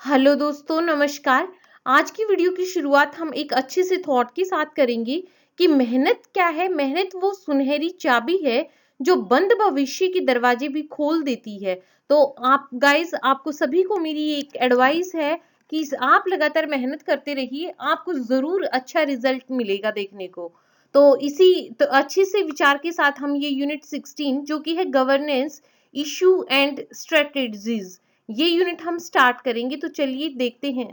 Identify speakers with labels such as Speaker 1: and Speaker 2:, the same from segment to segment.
Speaker 1: Hello दोस्तों, नमस्कार। आज की वीडियो की शुरुआत हम एक अच्छे से थॉट के साथ करेंगे कि मेहनत क्या है। मेहनत वो सुनहरी चाबी है जो बंद भविष्य के दरवाजे भी खोल देती है। तो आप गाइस, आपको सभी को मेरी एक एडवाइस है कि आप लगातार मेहनत करते रहिए, आपको जरूर अच्छा रिजल्ट मिलेगा देखने को। तो इसी तो अच्छे से विचार के साथ हम ये यूनिट 16 जो कि है गवर्नेंस इशू एंड स्ट्रेटेजीज, ये यूनिट हम स्टार्ट करेंगे। तो चलिए देखते हैं।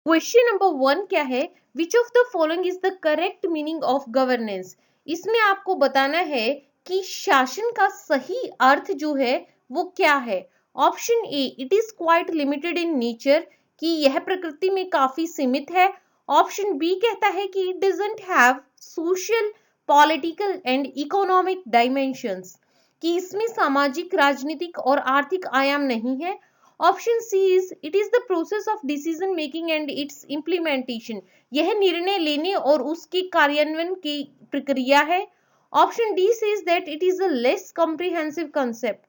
Speaker 1: क्वेश्चन नंबर 1 क्या है? Which of the following is the correct meaning of governance? इसमें आपको बताना है कि शासन का सही अर्थ जो है वो क्या है। Option A, it is quite limited in nature, कि यह प्रकृति में काफी सीमित है। ऑप्शन बी कहता है कि it doesn't have social, political and economic dimensions, कि इसमें सामाजिक, राजनीतिक और आर्थिक आयाम नहीं है। Option C is it is the process of decision making and its implementation, यह निर्णय लेने और उसके कार्यान्वयन की प्रक्रिया है। Option D says that it is a less comprehensive concept,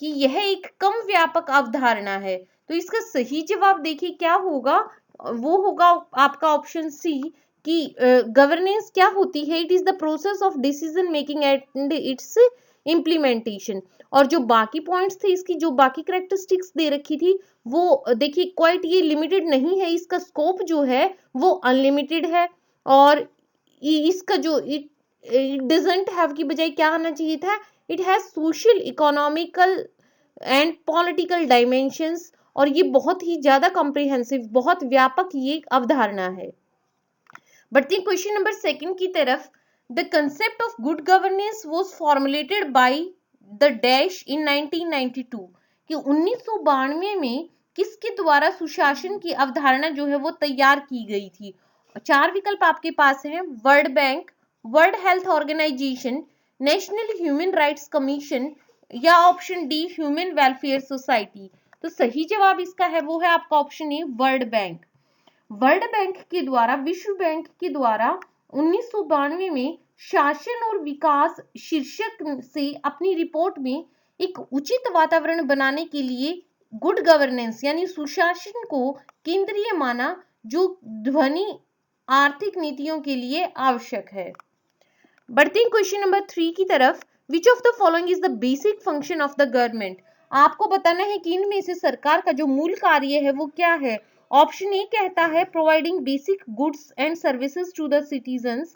Speaker 1: कि यह एक कम व्यापक अवधारणा है। तो इसका सही जवाब देखिए क्या होगा। वो होगा आपका ऑप्शन सी, कि गवर्नेंस क्या होती है? It is the process of decision making and its implementation. और जो बाकी पॉइंट्स थे, इसकी जो बाकी करेक्टरिस्टिक्स दे रखी थी, वो देखिए क्वाइट ये लिमिटेड नहीं है, इसका स्कोप जो है वो अनलिमिटेड है। और इसका जो इट डजंट हैव की बजाय क्या आना चाहिए था? It has social, economical and political dimensions. और ये बहुत ही ज्यादा कॉम्प्रिहेंसिव, बहुत व्यापक ये अवधारणा है। बढ़ते हैं क्वेश्चन नंबर 2 की तरफ। The concept of good governance was formulated by the dash in 1992, कि 1992 में किसके द्वारा सुशासन की अवधारणा जो है वो तैयार की गई थी। चार विकल्प आपके पास हैं: World Bank, World Health Organization, National Human Rights Commission, या option D Human Welfare Society. तो सही जवाब इसका है वो है आपका option A, World Bank. World Bank के द्वारा, विश्व बैंक के द्वारा 1992 में शासन और विकास शीर्षक से अपनी रिपोर्ट में एक उचित वातावरण बनाने के लिए गुड गवर्नेंस यानी सुशासन को केंद्रीय माना, जो ध्वनि आर्थिक नीतियों के लिए आवश्यक है। बढ़ते हैं क्वेश्चन नंबर 3 की तरफ। विच of the following is the basic function of the government? आपको बताना है कि इनमें से सरकार का जो मूल कार्य है वो क्या है। ऑप्शन ए कहता है providing basic goods and services to the citizens,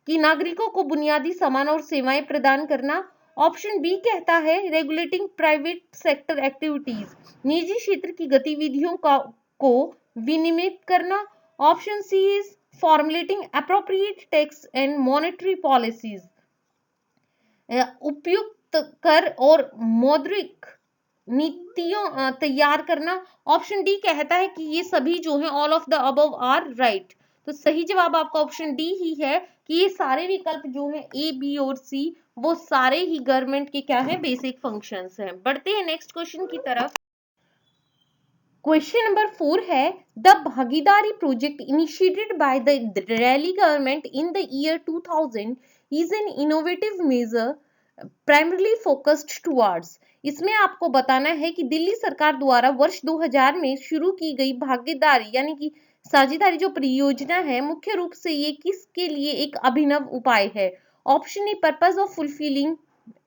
Speaker 1: कि नागरिकों को बुनियादी सामान और सेवाएं प्रदान करना। ऑप्शन बी कहता है रेगुलेटिंग प्राइवेट सेक्टर एक्टिविटीज, निजी क्षेत्र की गतिविधियों को विनियमित करना। Option C is formulating appropriate tax and monetary policies, उपयुक्त कर और मौद्रिक नीतियों तैयार करना। ऑप्शन डी कहता है कि ये सभी जो है all of the above are right. तो सही जवाब आपका ऑप्शन डी ही है, कि ये सारे विकल्प जो है ए, बी और सी, वो सारे ही गवर्नमेंट के क्या है, बेसिक फंक्शंस हैं। बढ़ते हैं नेक्स्ट क्वेश्चन की तरफ। क्वेश्चन नंबर 4 है the Bhagidari project initiated by the Delhi government in the year 2000 is an innovative measure primarily focused towards. इसमें आपको बताना है कि दिल्ली सरकार द्वारा वर्ष 2000 में शुरू की गई भागीदारी यानी कि साझेदारी जो परियोजना है, मुख्य रूप से ये किसके लिए एक अभिनव उपाय है। Option A, purpose of fulfilling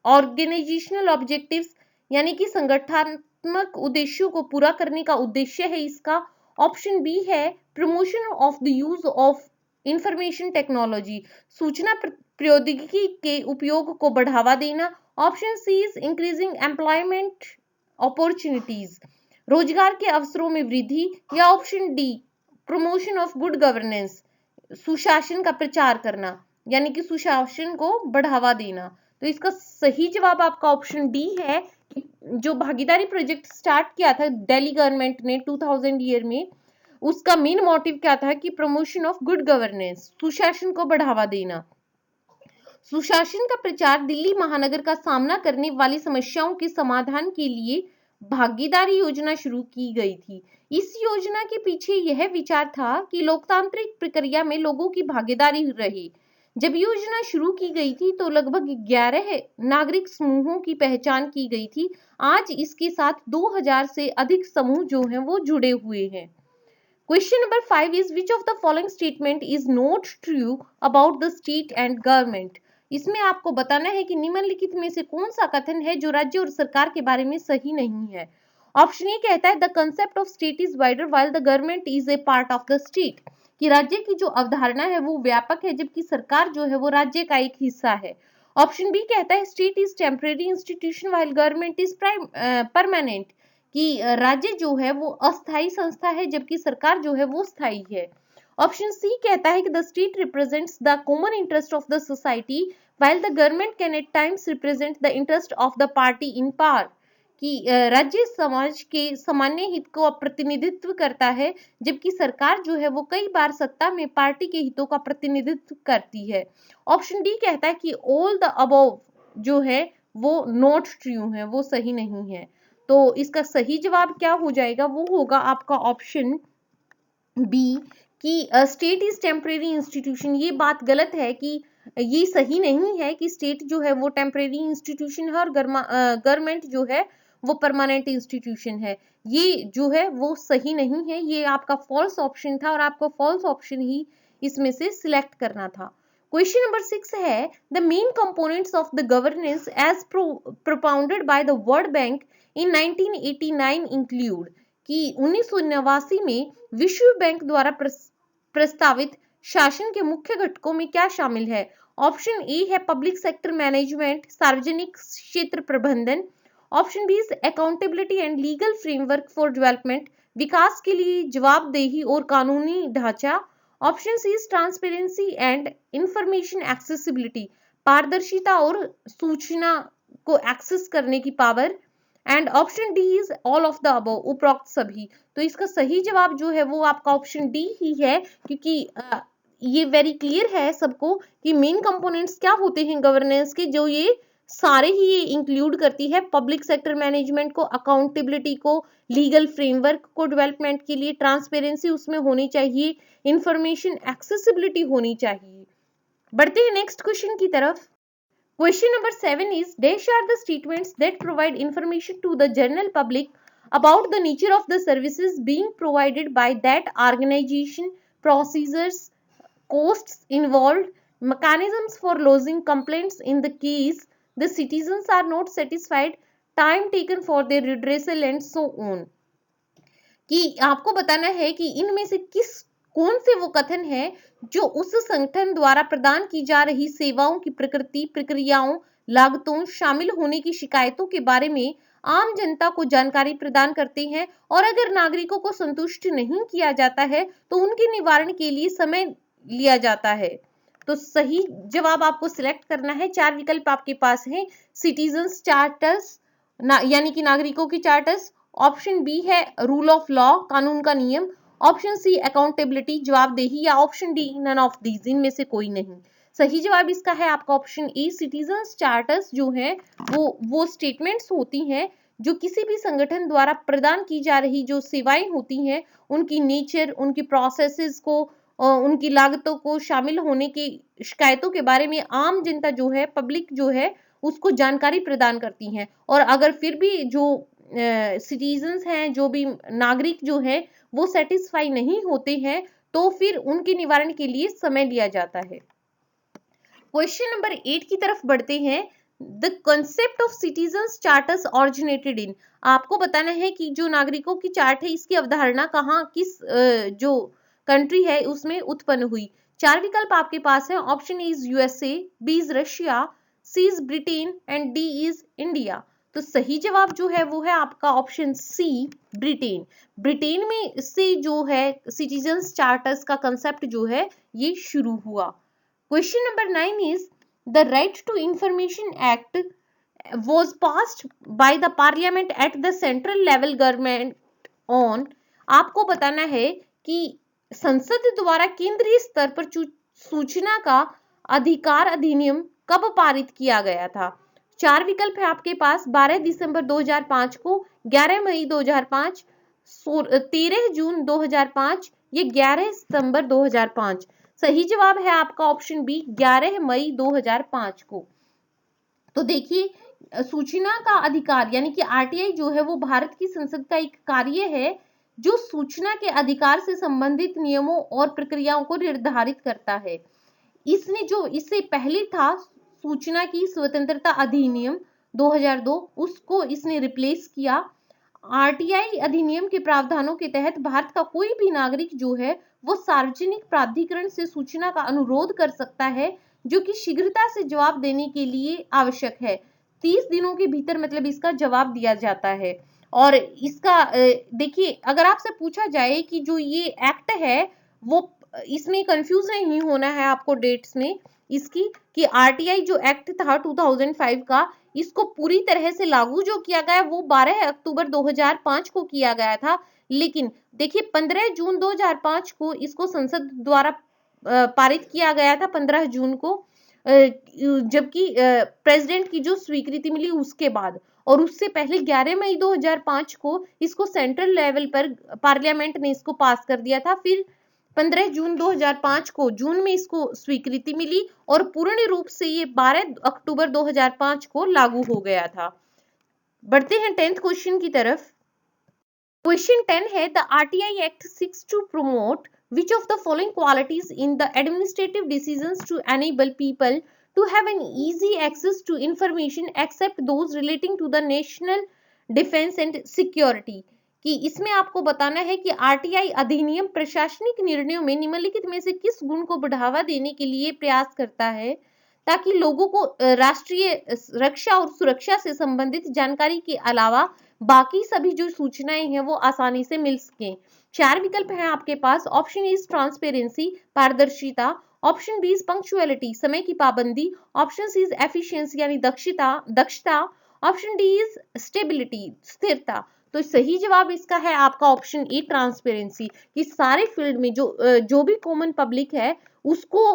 Speaker 1: organisational objectives, यानी कि संगठनात्मक उद्देश्यों को पूरा करने का उद्देश्य है इसका। ऑप्शन बी है promotion of the use of information technology, सूचना प्रौद्योगिकी के उपयोग को बढ़ावा देना। Option C is increasing employment opportunities, रोजगार के अवसरों में वृद्धि। या option D promotion of good governance, सुशासन का प्रचार करना, यानी कि सुशासन को बढ़ावा देना। तो इसका सही जवाब आपका ऑप्शन डी है। जो भागीदारी प्रोजेक्ट स्टार्ट किया था दिल्ली गवर्नमेंट ने 2000 ईयर में, उसका मेन मोटिव क्या था कि प्रमोशन ऑफ गुड गवर्नेंस, सुशासन को बढ़ावा देना। सुशासन का प्रचार दिल्ली महानगर का सामना करने वाली समस्याओं के समाधान के लिए भागीदारी योजना शुरू की गई थी। इस योजना के पीछे यह विचार था कि लोकतांत्रिक प्रक्रिया में लोगों की भागीदारी रहे, जब योजना शुरू की गई थी तो लगभग 11 नागरिक समूहों की पहचान की गई थी। आज इसके साथ 2000 से अधिक समूह जो हैं वो जुड़े हुए हैं। Question number 5 is which of the following statement is not true about the state and government? इसमें आपको बताना है कि निम्नलिखित में से कौन सा कथन है जो राज्य और सरकार के बारे में सही नहीं है। ऑप्शन ए कहता है the concept of state is wider while the government is a part of the state, कि राज्य की जो अवधारणा है वो व्यापक है जबकि सरकार जो है वो राज्य का एक हिस्सा है। ऑप्शन बी कहता है state is temporary institution while government is permanent, कि राज्य जो है वो अस्थायी संस्था है जबकि सरकार जो है वो स्थायी है। ऑप्शन सी कहता है कि the state represents the common interest of the society while the government can at times represent the interest of the party in power, कि राज्य समाज के सामान्य हित को प्रतिनिधित्व करता है जबकि सरकार जो है वो कई बार सत्ता में पार्टी के हितों का प्रतिनिधित्व करती है। ऑप्शन डी कहता है कि ऑल द अबव जो है वो नॉट ट्रू है, वो सही नहीं है। तो इसका सही जवाब क्या हो जाएगा, वो होगा आपका ऑप्शन बी कि स्टेट इज टेम्परेरी इंस्टीट्यूशन। ये बात गलत है, कि ये सही नहीं है कि स्टेट जो है वो टेम्परेरी इंस्टीट्यूशन है और गवर्नमेंट जो है वो परमानेंट इंस्टीट्यूशन है। ये जो है वो सही नहीं है, ये आपका फॉल्स ऑप्शन था और आपको फॉल्स ऑप्शन ही इसमें से सिलेक्ट करना था। क्वेश्चन नंबर 6 है the main components of the governance as propounded by the World Bank in 1989 include, कि 1989 में विश्व बैंक द्वारा प्रस्तावित शासन के मुख्य घटकों में क्या शामिल है। ऑप्शन ए है पब्लिक सेक्टर मैनेजमेंट, सार्वजनिक क्षेत्र प्रबंधन। Option B is accountability and legal framework for development, विकास के लिए जवाबदेही और कानूनी ढांचा। Option C is transparency and information accessibility, पारदर्शिता और सूचना को एक्सेस करने की power. And option D is all of the above, उपरोक्त सभी। तो इसका सही जवाब जो है वो आपका ऑप्शन डी ही है, क्योंकि ये वेरी क्लियर है सबको कि मेन कंपोनेंट्स क्या होते हैं गवर्नेंस के, जो ये सारे ही ये इंक्लूड करती है पब्लिक सेक्टर मैनेजमेंट को, अकाउंटेबिलिटी को, लीगल फ्रेमवर्क को डेवलपमेंट के लिए, ट्रांसपेरेंसी उसमें होनी चाहिए, इंफॉर्मेशन एक्सेसिबिलिटी होनी चाहिए। बढ़ते हैं नेक्स्ट क्वेश्चन की तरफ। Question number 7 is dash are the statements that provide information to the general public about the nature of the services being provided by that organization, procedures, costs involved, mechanisms for lodging complaints in the case the citizens are not satisfied, time taken for their redressal and so on, कि आपको बताना है कि इनमें से कौन से वो कथन है जो उस संगठन द्वारा प्रदान की जा रही सेवाओं की प्रकृति, प्रक्रियाओं, लागतों, शामिल होने की शिकायतों के बारे में आम जनता को जानकारी प्रदान करते हैं और अगर नागरिकों को संतुष्ट नहीं किया जाता है तो उनके निवारण के लिए समय लिया जाता है। तो सही जवाब आपको सिलेक्ट करना है। 4 विकल्प आपके पास हैं, सिटीजन्स चार्टर्स यानी कि नागरिकों की चार्टर्स। ऑप्शन बी है रूल ऑफ लॉ, कानून का नियम। ऑप्शन सी अकाउंटेबिलिटी, जवाबदेही, या option D none of these, इनमें से कोई नहीं। सही जवाब इसका है आपका ऑप्शन ए, सिटीजन्स चार्टर्स जो है वो स्टेटमेंट्स होती हैं जो किसी भी संगठन द्वारा प्रदान की जा रही जो सेवाएं होती हैं उनकी नेचर, उनकी प्रोसेसेस को, उनकी लागतों को, शामिल होने की शिकायतों के बारे में आम जनता जो है, पब्लिक जो है, उसको जानकारी प्रदान करती हैं। और अगर फिर भी जो सिटीजन्स हैं, जो भी नागरिक जो है वो सेटिस्फाई नहीं होते हैं तो फिर उनके निवारण के लिए समय लिया जाता है। क्वेश्चन नंबर 8 की तरफ बढ़ते हैं। The concept of citizens charters originated in, आपको बताना है कि जो नागरिकों की चार्ट है इसकी अवधारणा कहाँ, किस जो कंट्री है उसमें उत्पन्न हुई। 4 विकल्प आपके पास है। Option A is USA, B is Russia, C is Britain and D is India. तो सही जवाब जो है वो है आपका ऑप्शन सी, ब्रिटेन। ब्रिटेन में से जो है सिटीजन्स चार्टर्स का कंसेप्ट जो है ये शुरू हुआ। Question number 9 is the right to information act was passed by the parliament at the central level government on, आपको बताना है कि संसद द्वारा केंद्रीय स्तर पर सूचना का अधिकार अधिनियम कब पारित किया गया था। 4 विकल्प है आपके पास। 12 दिसंबर 2005 को, 11 मई 2005, 13 जून 2005, ये 11 सितंबर 2005। सही जवाब है आपका ऑप्शन बी 11 मई 2005 को। तो देखिए, सूचना का अधिकार यानी कि आरटीआई जो है वो भारत की संसद का एक कार्य है जो सूचना के अधिकार से संबंधित नियमों और प्रक्रियाओं को निर्धारित करता है। इसने जो इससे पहले था सूचना की स्वतंत्रता अधिनियम 2002, उसको इसने रिप्लेस किया। आरटीआई अधिनियम के प्रावधानों के तहत भारत का कोई भी नागरिक जो है वो सार्वजनिक प्राधिकरण से सूचना का अनुरोध कर सकता है जो कि शीघ्रता से जवाब देने के लिए आवश्यक है। 30 दिनों के भीतर मतलब इसका जवाब दिया जाता है। और इसका देखिए, अगर आपसे पूछा जाए कि जो ये एक्ट है वो, इसमें कंफ्यूज नहीं होना है आपको डेट्स में इसकी, कि आरटीआई जो एक्ट था 2005 का, इसको पूरी तरह से लागू जो किया गया वो 12 अक्टूबर 2005 को किया गया था। लेकिन देखिए 15 जून 2005 को इसको संसद द्वारा पारित किया गया था 15 जून को, जबकि प्रेसिडेंट की जो स्वीकृति मिली उसके बाद। और उससे पहले 11 मई 2005 को इसको सेंट्रल लेवल पर पार्लियामेंट ने इसको पास कर दिया था। फिर 15 जून 2005 को जून में इसको स्वीकृति मिली और पूर्ण रूप से ये 12 अक्टूबर 2005 को लागू हो गया था। बढ़ते हैं 10th क्वेश्चन की तरफ। क्वेश्चन 10 है, the RTI act seeks to promote which of the following qualities in the administrative decisions to enable people to have an easy access to information except those relating to the national defense and security। कि इसमें आपको बताना है कि RTI अधिनियम प्रशासनिक निर्णयों में निम्नलिखित में से किस गुण को बढ़ावा देने के लिए प्रयास करता है ताकि लोगों को राष्ट्रीय रक्षा और सुरक्षा से संबंधित जानकारी के अलावा बाकी सभी जो सूचनाएं हैं वो आसानी से मिल सकें। 4 विकल्प हैं आपके पास। ऑप्शन इज ट्रांसपेरेंसी, पारदर्शिता। ऑप्शन बी इज पंक्चुअलिटी, समय की पाबंदी। ऑप्शन सी इज एफिशिएंसी यानी दक्षता। ऑप्शन डी इज स्टेबिलिटी, स्थिरता। तो सही जवाब इसका है आपका ऑप्शन ए, ट्रांसपेरेंसी। कि सारे फील्ड में जो भी कॉमन पब्लिक है उसको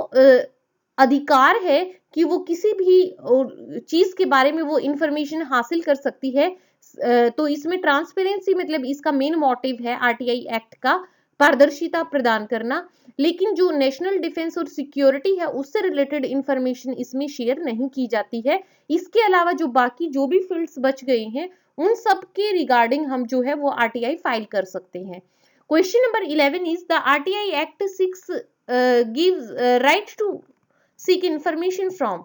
Speaker 1: अधिकार है कि वो किसी भी चीज के बारे में वो इंफॉर्मेशन हासिल कर सकती है। तो इसमें ट्रांसपेरेंसी मतलब इसका मेन मोटिव है आरटीआई एक्ट का, पारदर्शिता प्रदान करना। लेकिन जो नेशनल डिफेंस और सिक्योरिटी है उससे रिलेटेड इंफॉर्मेशन इसमें शेयर नहीं की जाती है। इसके अलावा जो बाकी जो भी फील्ड्स बच गए हैं उन सब के रिगार्डिंग हम जो है वो आरटीआई फाइल कर सकते हैं। Question number 11 is, the RTI act 6 gives right to seek information from.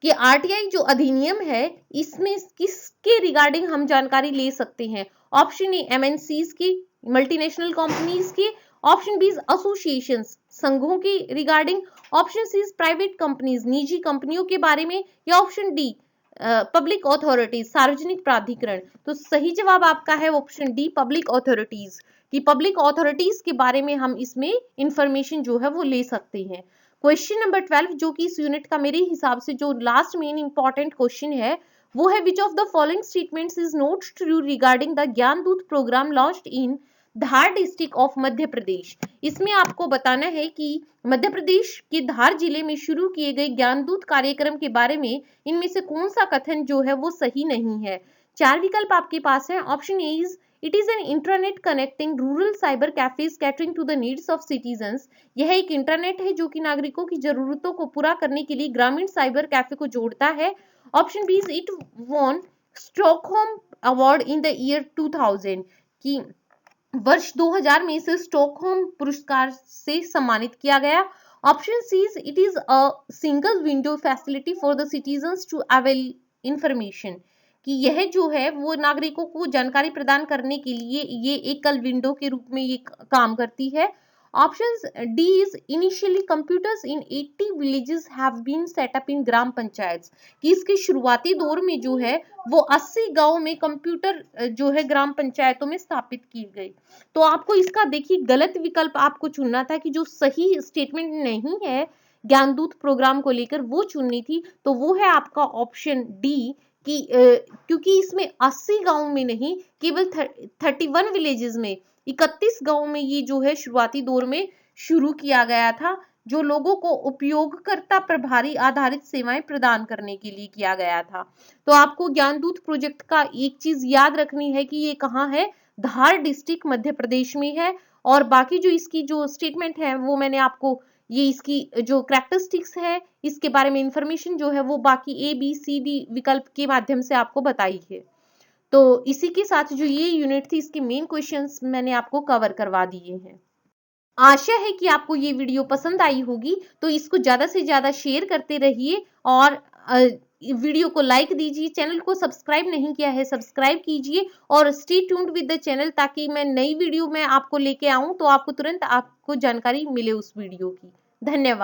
Speaker 1: कि आरटीआई जो अधिनियम है इसमें किसके रिगार्डिंग हम जानकारी ले सकते हैं। ऑप्शन ए एमएनसीज की, मल्टीनेशनल कंपनीज की। ऑप्शन बी एसोसिएशंस, संघों की regarding. Option C private companies, निजी कंपनियों के बारे में। या ऑप्शन डी पब्लिक अथॉरिटीज, सार्वजनिक प्राधिकरण। तो सही जवाब आपका है ऑप्शन डी, पब्लिक अथॉरिटीज। कि पब्लिक अथॉरिटीज के बारे में हम इसमें इंफॉर्मेशन जो है वो ले सकते हैं। क्वेश्चन नंबर 12 जो कि इस यूनिट का मेरे हिसाब से जो लास्ट मेन इंपॉर्टेंट क्वेश्चन है वो है, which of the following statements is not true regarding the Gyan Doot programme launched in Dhar district of Madhya Pradesh. इसमें आपको बताना है कि मध्य प्रदेश के धार जिले में शुरू किए गए ज्ञानदूत कार्यक्रम के बारे में इनमें से कौन सा कथन जो है वो सही नहीं है। 4 विकल्प आपके पास है। Option A is, it is an internet connecting rural cyber cafes catering to the needs of citizens. यह एक इंटरनेट है जो कि नागरिकों की जरूरतों को पूरा करने के लिए ग्रामीण साइबर कैफे को जोड़ता है। Option B is, it won Stockholm award in the year 2000। की वर्ष 2000 में इसे स्टॉकहोम पुरस्कार से सम्मानित किया गया। Option C is, it is a single window facility for the citizens to avail information. कि यह जो है वो नागरिकों को जानकारी प्रदान करने के लिए ये एकल विंडो के रूप में ये काम करती है। Option D is, initially computers in 80 villages have been set up in gram panchayat. कि इसके शुरुआती दौर में जो है वो 80 गांव में कंप्यूटर जो है ग्राम पंचायतों में स्थापित की गई। तो आपको इसका देखिए गलत विकल्प आपको चुनना था, कि जो सही स्टेटमेंट नहीं है ज्ञानदूत प्रोग्राम को लेकर वो चुननी थी। तो वो है आपका ऑप्शन डी, कि क्योंकि इसमें 80 गांव में नहीं केवल 31 विलेजेस में, 31 गांव में ये जो है शुरुआती दौर में शुरू किया गया था, जो लोगों को उपयोगकर्ता प्रभारी आधारित सेवाएं प्रदान करने के लिए किया गया था। तो आपको ज्ञानदूत प्रोजेक्ट का एक चीज याद रखनी है कि ये कहाँ है, धार डिस्ट्रिक्ट मध्य प्रदेश में है। और बाकी जो इसकी जो स्टेटमेंट है वो मैंने आपको, ये इसकी जो कैरेक्टरिस्टिक्स है इसके बारे में इंफॉर्मेशन जो है वो बाकी ABCD विकल्प के माध्यम से आपको बताई है। तो इसी के साथ जो ये यूनिट थी इसके मेन क्वेश्चंस मैंने आपको कवर करवा दिए हैं। आशा है कि आपको ये वीडियो पसंद आई होगी, तो इसको ज्यादा से ज्यादा शेयर करते रहिए और वीडियो को लाइक दीजिए। चैनल को सब्सक्राइब नहीं किया है सब्सक्राइब कीजिए और stay tuned with the channel, ताकि मैं नई वीडियो में आपको लेके आऊं तो आपको तुरंत आपको जानकारी मिले उस वीडियो की। धन्यवाद।